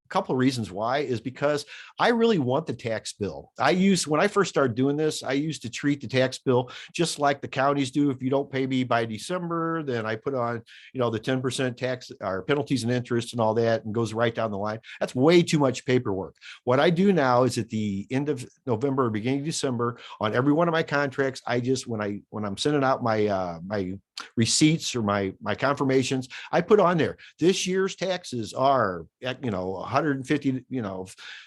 Speaker 1: couple of reasons why is because I really want the tax bill. When I first started doing this, I used to treat the tax bill just like the counties do. If you don't pay me by December, then I put on, the 10% tax or penalties and interest and all that, and goes right down the line. That's way too much paperwork. What I do now is at the end of November, beginning of December, on every one of my contracts, I just, when I'm sending out my my receipts or my confirmations, I put on there, this year's taxes are at, $150,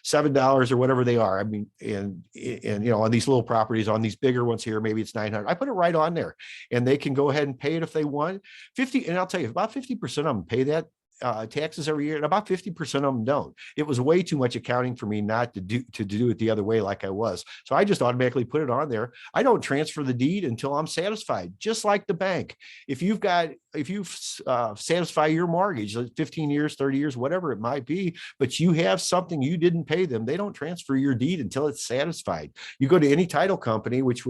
Speaker 1: $7 or whatever they are. And on these little properties, on these bigger ones here, maybe it's 900. I put it right on there, and they can go ahead and pay it if they want. 50, and I'll tell you, about 50% of them pay that taxes every year, and about 50% of them don't. It was way too much accounting for me not to do it the other way like I was. So I just automatically put it on there. I don't transfer the deed until I'm satisfied, just like the bank. If you satisfy your mortgage, 15 years, 30 years, whatever it might be, but you have something you didn't pay them, they don't transfer your deed until it's satisfied. You go to any title company, which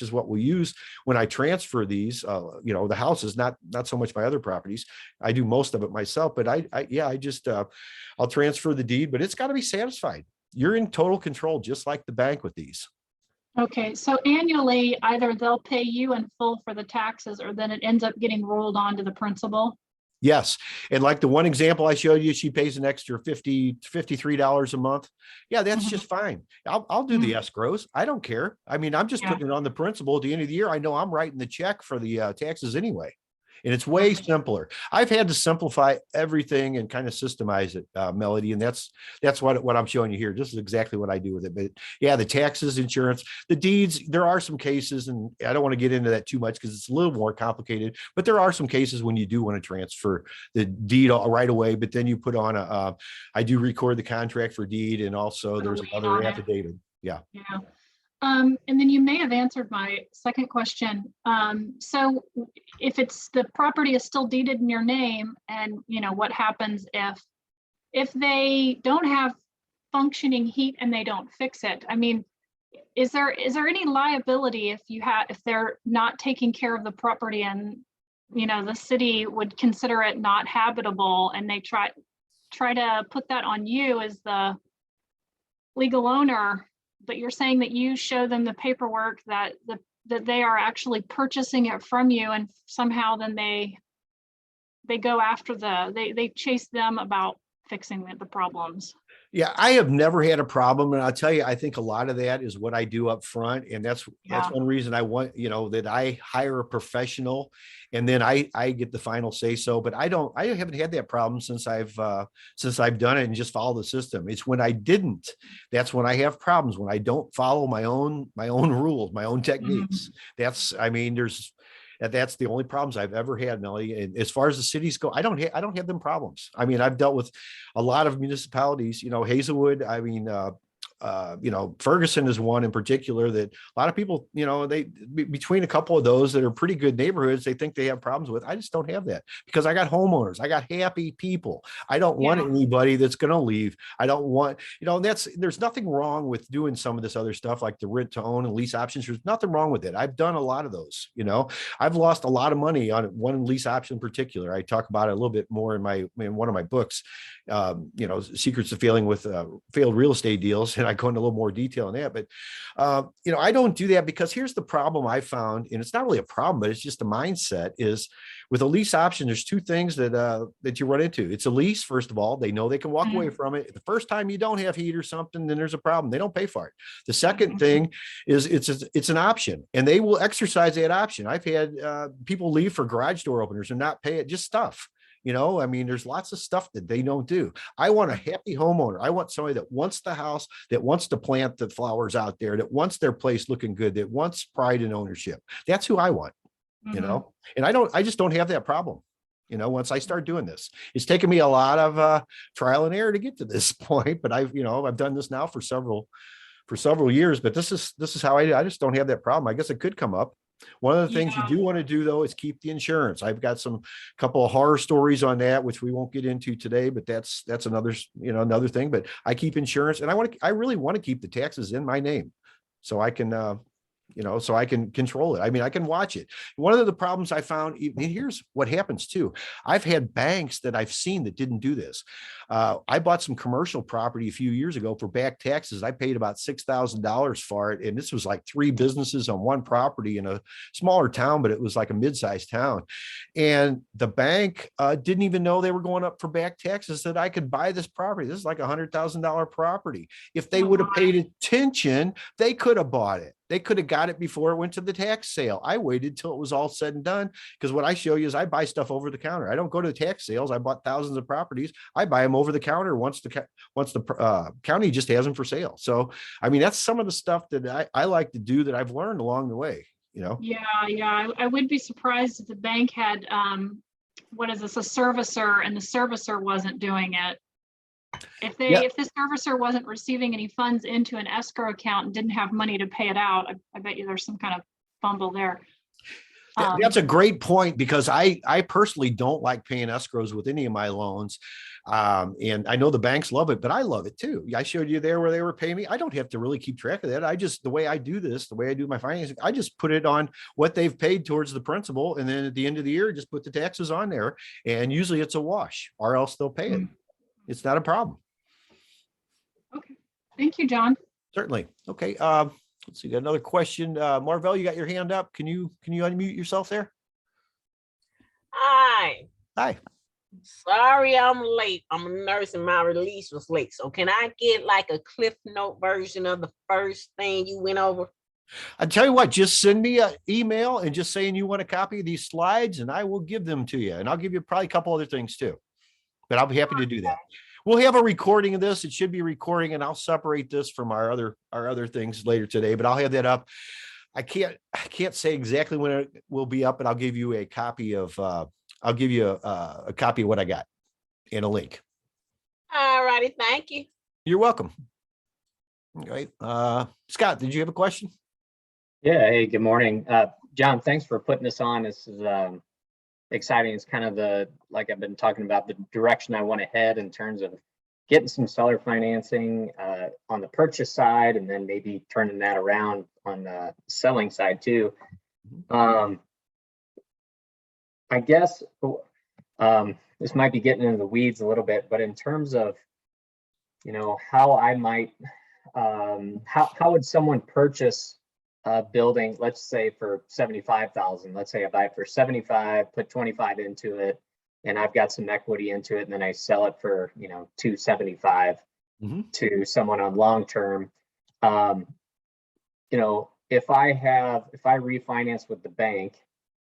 Speaker 1: is what we use when I transfer these, the houses, not so much my other properties. I do most of it myself, but I'll transfer the deed, but it's got to be satisfied. You're in total control, just like the bank with these.
Speaker 3: Okay, so annually, either they'll pay you in full for the taxes, or then it ends up getting rolled onto the principal.
Speaker 1: Yes. And like the one example I showed you, she pays an extra $53 a month. Yeah, that's just fine. I'll do the escrows. I don't care. I'm just putting it on the principal. At the end of the year, I know I'm writing the check for the taxes anyway. And it's way simpler. I've had to simplify everything and kind of systemize it, Melody. And that's what I'm showing you here. This is exactly what I do with it. But yeah, the taxes, insurance, the deeds, there are some cases, and I don't want to get into that too much because it's a little more complicated, but there are some cases when you do want to transfer the deed right away, but then you put on I do record the contract for deed, and also there's another affidavit. Yeah.
Speaker 3: Yeah. And then you may have answered my second question. So if the property is still deeded in your name, and what happens if they don't have functioning heat and they don't fix it? Is there any liability if they're not taking care of the property, and the city would consider it not habitable, and they try to put that on you as the legal owner? But you're saying that you show them the paperwork that they are actually purchasing it from you, and somehow then they go after they chase them about fixing the problems.
Speaker 1: Yeah, I have never had a problem. And I'll tell you, I think a lot of that is what I do up front. And that's one reason I want, that I hire a professional, and then I get the final say so. But I haven't had that problem since I've done it and just follow the system. It's when I didn't, that's when I have problems, when I don't follow my own rules, my own techniques. There's And that's the only problems I've ever had, Melly. And as far as the cities go, I don't have them problems. I mean, I've dealt with a lot of municipalities, Hazelwood. I mean, Ferguson is one in particular that a lot of people, between a couple of those that are pretty good neighborhoods, they think they have problems with. I just don't have that because I got homeowners. I got happy people. I don't want anybody that's going to leave. I don't want, there's nothing wrong with doing some of this other stuff like the rent to own and lease options. There's nothing wrong with it. I've done a lot of those, I've lost a lot of money on one lease option in particular. I talk about it a little bit more in one of my books, Secrets of Failing with Failed Real Estate Deals. And I go into a little more detail on that, but I don't do that because here's the problem I found, and it's not really a problem, but it's just a mindset is with a lease option, there's two things that you run into. It's a lease. First of all, they know they can walk away from it. The first time you don't have heat or something, then there's a problem. They don't pay for it. The second thing is it's an option and they will exercise that option. I've had people leave for garage door openers and not pay it, just stuff. I mean, there's lots of stuff that they don't do. I want a happy homeowner. I want somebody that wants the house, that wants to plant the flowers out there, that wants their place looking good, that wants pride and ownership. That's who I want, and I just don't have that problem. Once I start doing this, it's taken me a lot of trial and error to get to this point, but I've done this now for several years, but this is how I just don't have that problem. I guess it could come up. One of the things you do want to do though is keep the insurance. I've got couple of horror stories on that, which we won't get into today, but that's another, another thing, but I keep insurance and I really want to keep the taxes in my name so I can, so I can control it. I mean, I can watch it. One of the problems I found, and here's what happens too. I've had banks that I've seen that didn't do this. I bought some commercial property a few years ago for back taxes. I paid about $6,000 for it. And this was like 3 businesses on one property in a smaller town, but it was like a mid-sized town. And the bank didn't even know they were going up for back taxes that I could buy this property. This is like $100,000 property. If they would have paid attention, they could have bought it. They could have got it before it went to the tax sale. I waited till it was all said and done because what I show you is I buy stuff over the counter. I don't go to the tax sales. I bought thousands of properties. I buy them over the counter once the county just has them for sale. So, I mean, that's some of the stuff that I like to do that I've learned along the way,
Speaker 3: Yeah. I would be surprised if the bank had, what is this, a servicer, and the servicer wasn't doing it. If the servicer wasn't receiving any funds into an escrow account and didn't have money to pay it out, I bet you there's some kind of fumble there.
Speaker 1: That's a great point because I personally don't like paying escrows with any of my loans. And I know the banks love it, but I love it too. I showed you there where they were paying me. I don't have to really keep track of that. The way I do this, the way I do my financing, I just put it on what they've paid towards the principal. And then at the end of the year, just put the taxes on there. And usually it's a wash or else they'll pay it. It's not a problem.
Speaker 3: Okay. Thank you, John.
Speaker 1: Certainly. Okay. Let's see. Got another question. Marvell, you got your hand up. Can you unmute yourself there?
Speaker 4: Hi.
Speaker 1: Hi.
Speaker 4: Sorry I'm late. I'm a nurse and my release was late. So can I get like a Cliff Note version of the first thing you went over?
Speaker 1: I tell you what, just send me an email and just saying you want a copy of these slides and I will give them to you. And I'll give you probably a couple other things too, but I'll be happy to do that. We'll have a recording of this. It should be recording and I'll separate this from our other things later today, but I'll have that up. I can't say exactly when it will be up, but I'll give you a copy of, a copy of what I got and a link.
Speaker 4: All righty. Thank you.
Speaker 1: You're welcome. All right. Scott, did you have a question?
Speaker 5: Yeah. Hey, good morning. John, thanks for putting this on. This is exciting. It's kind of like I've been talking about, the direction I want to head in terms of getting some seller financing on the purchase side, and then maybe turning that around on the selling side too. I guess this might be getting into the weeds a little bit, but in terms of, how I might, how would someone purchase a building, let's say for 75,000, let's say I buy it for 75, put 25 into it, and I've got some equity into it, and then I sell it for, 275 to someone on long-term. If I refinance with the bank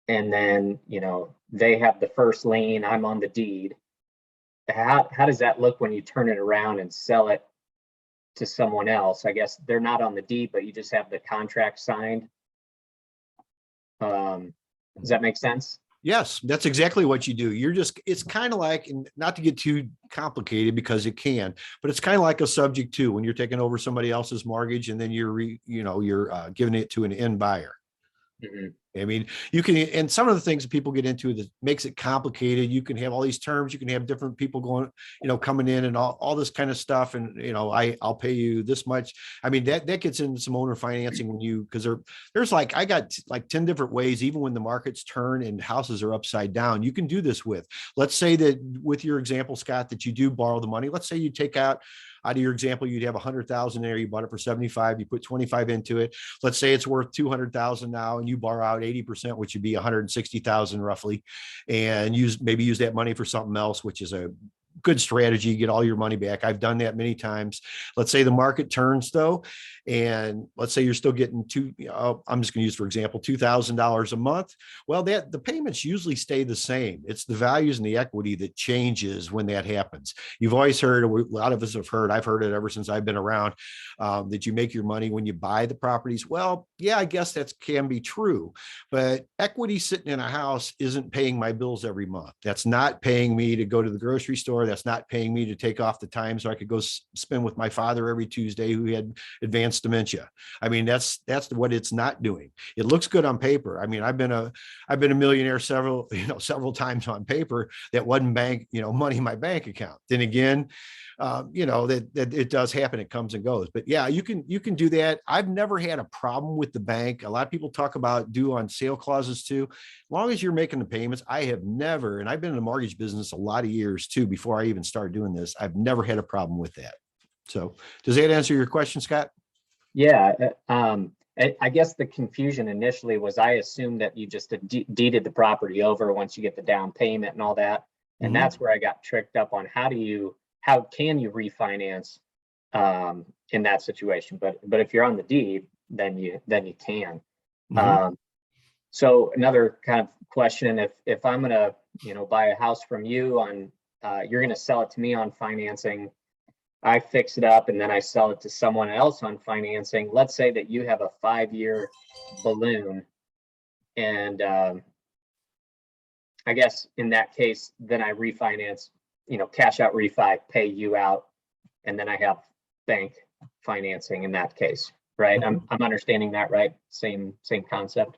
Speaker 5: and then, they have the first lien, I'm on the deed, how does that look when you turn it around and sell it to someone else? I guess they're not on the deed, but you just have the contract signed. Does that make sense?
Speaker 1: Yes, that's exactly what you do. It's kind of like, and not to get too complicated because it can, but it's kind of like a subject to when you're taking over somebody else's mortgage and then you're giving it to an end buyer.
Speaker 5: Mhm.
Speaker 1: I mean, you can, and some of the things that people get into that makes it complicated. You can have all these terms, you can have different people going, coming in and all this kind of stuff. And, I'll pay you this much. I mean, that gets into some owner financing because there's like, I got like 10 different ways, even when the markets turn and houses are upside down, you can do this with. Let's say that with your example, Scott, that you do borrow the money. Let's say you take out of your example, you'd have 100,000 there. You bought it for 75, you put 25 into it. Let's say it's worth 200,000 now and you borrow out 80%, which would be 160,000 roughly, and maybe use that money for something else, which is a good strategy, get all your money back. I've done that many times. Let's say the market turns though, and let's say you're still getting I'm just going to use, for example, $2,000 a month. Well, the payments usually stay the same. It's the values and the equity that changes when that happens. You've always heard, a lot of us have heard, I've heard it ever since I've been around, that you make your money when you buy the properties. Well, yeah, I guess that can be true, but equity sitting in a house isn't paying my bills every month. That's not paying me to go to the grocery store. That's not paying me to take off the time so I could go spend with my father every Tuesday who had advanced dementia. I mean, that's what it's not doing. It looks good on paper. I mean, I've been a millionaire several times on paper. That wasn't money in my bank account. Then again, that it does happen. It comes and goes. But yeah, you can do that. I've never had a problem with the bank. A lot of people talk about due on sale clauses too. As long as you're making the payments, I have never, and I've been in the mortgage business a lot of years too, before I even started doing this, I've never had a problem with that. So does that answer your question, Scott?
Speaker 5: Yeah. I guess the confusion initially was I assumed that you just deeded the property over once you get the down payment and all that. And that's where I got tricked up on how can you refinance in that situation? But if you're on the deed, then you can. So another kind of question, if I'm gonna, buy a house from you on, you're gonna sell it to me on financing, I fix it up and then I sell it to someone else on financing. Let's say that you have a 5-year balloon, and I guess in that case, then I refinance, cash out refi, pay you out, and then I have bank financing in that case, right? I'm understanding that, right? Same concept.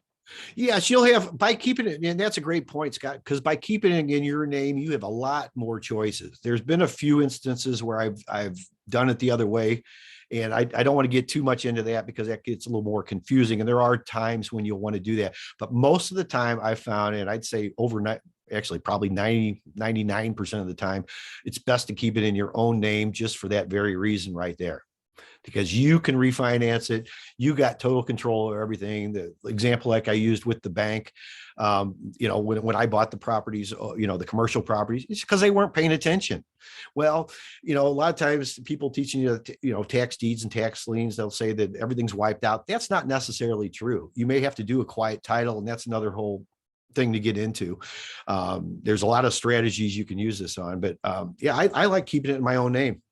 Speaker 1: Yes, you'll have, by keeping it, and that's a great point, Scott, because by keeping it in your name, you have a lot more choices. There's been a few instances where I've done it the other way, and I don't want to get too much into that because that gets a little more confusing. And there are times when you'll want to do that, but most of the time I found, and I'd say overnight, actually probably 99% of the time, it's best to keep it in your own name just for that very reason right there. Because you can refinance it. You got total control of everything. The example like I used with the bank, when I bought the properties, the commercial properties, it's because they weren't paying attention. Well, a lot of times people teaching you, tax deeds and tax liens, they'll say that everything's wiped out. That's not necessarily true. You may have to do a quiet title, and that's another whole thing to get into. There's a lot of strategies you can use this on, but yeah, I like keeping it in my own name.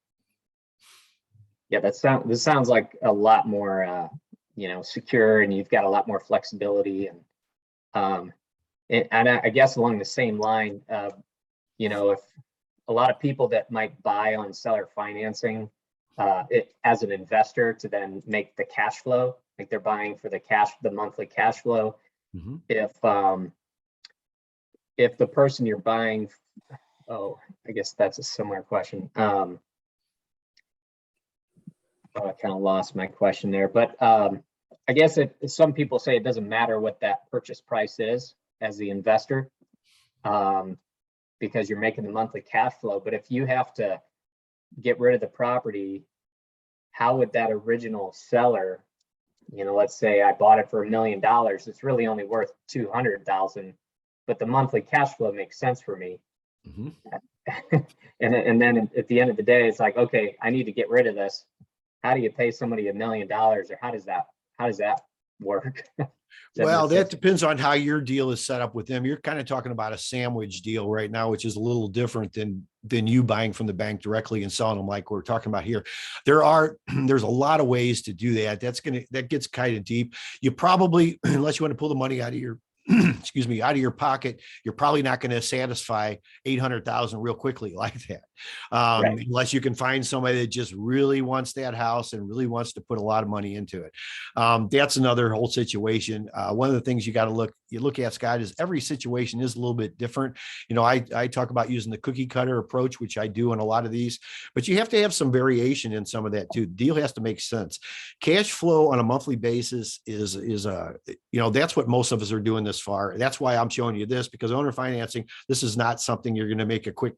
Speaker 5: Yeah, this sounds like a lot more, secure, and you've got a lot more flexibility. And I guess along the same line, if a lot of people that might buy on seller financing as an investor to then make the cash flow, like they're buying for the monthly cash flow. If the person you're buying, I guess that's a similar question. I kind of lost my question there, but I guess some people say it doesn't matter what that purchase price is as the investor, because you're making the monthly cash flow. But if you have to get rid of the property, how would that original seller, let's say I bought it for $1 million, it's really only worth 200,000, but the monthly cash flow makes sense for me. And then at the end of the day, it's like, okay, I need to get rid of this. How do you pay somebody $1 million, or how does that work?
Speaker 1: Well, that depends on how your deal is set up with them. You're kind of talking about a sandwich deal right now, which is a little different than you buying from the bank directly and selling them like we're talking about here. There's a lot of ways to do that. That gets kind of deep. You probably, unless you want to pull the money out of your excuse me, out of your pocket, you're probably not going to satisfy 800,000 real quickly like that.
Speaker 5: Right.
Speaker 1: Unless you can find somebody that just really wants that house and really wants to put a lot of money into it. That's another whole situation. One of the things you look at, Scott, is every situation is a little bit different. You know, I talk about using the cookie cutter approach, which I do in a lot of these, but you have to have some variation in some of that too. The deal has to make sense. Cash flow on a monthly basis is that's what most of us are doing this far. That's why I'm showing you this, because owner financing, this is not something you're going to make a quick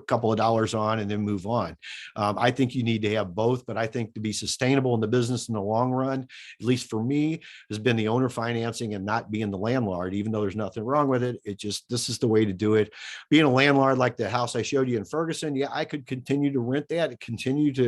Speaker 1: couple of dollars on and then move on. I think you need to have both, but I think to be sustainable in the business in the long run, at least for me, has been the owner financing and not being the landlord, even though there's nothing wrong with it. This is the way to do it. Being a landlord, like the house I showed you in Ferguson, yeah, I could continue to rent that.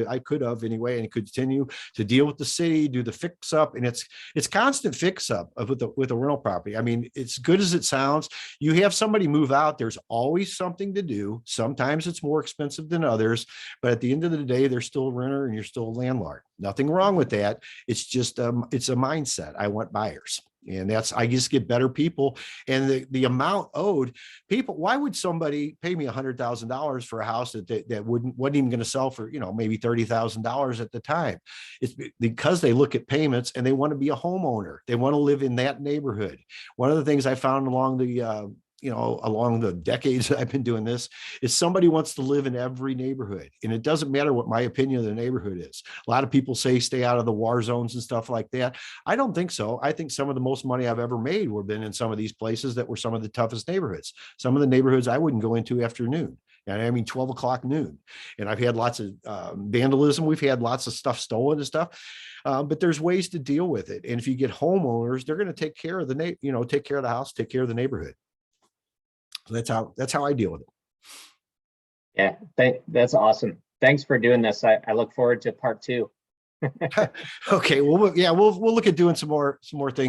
Speaker 1: I could have anyway, and continue to deal with the city, do the fix up. And it's constant fix up with a rental property. I mean, it's good as it sounds. You have somebody move out, there's always something to do. Sometimes it's more expensive than others, but at the end of the day, they're still a renter and you're still a landlord. Nothing wrong with that. It's just, it's a mindset. I want buyers. And I just get better people. And the amount owed people, why would somebody pay me $100,000 for a house that wasn't even going to sell for, maybe $30,000 at the time? It's because they look at payments and they want to be a homeowner. They want to live in that neighborhood. One of the things I found along the decades that I've been doing this is somebody wants to live in every neighborhood. And it doesn't matter what my opinion of the neighborhood is. A lot of people say stay out of the war zones and stuff like that. I don't think so. I think some of the most money I've ever made have been in some of these places that were some of the toughest neighborhoods. Some of the neighborhoods I wouldn't go into after noon. And I mean, 12 o'clock noon. And I've had lots of vandalism. We've had lots of stuff stolen and stuff. But there's ways to deal with it. And if you get homeowners, they're going to take care of take care of the house, take care of the neighborhood. So that's how I deal with it.
Speaker 5: Yeah, that's awesome. Thanks for doing this. I look forward to part 2.
Speaker 1: Okay. Well, we'll look at doing some more things.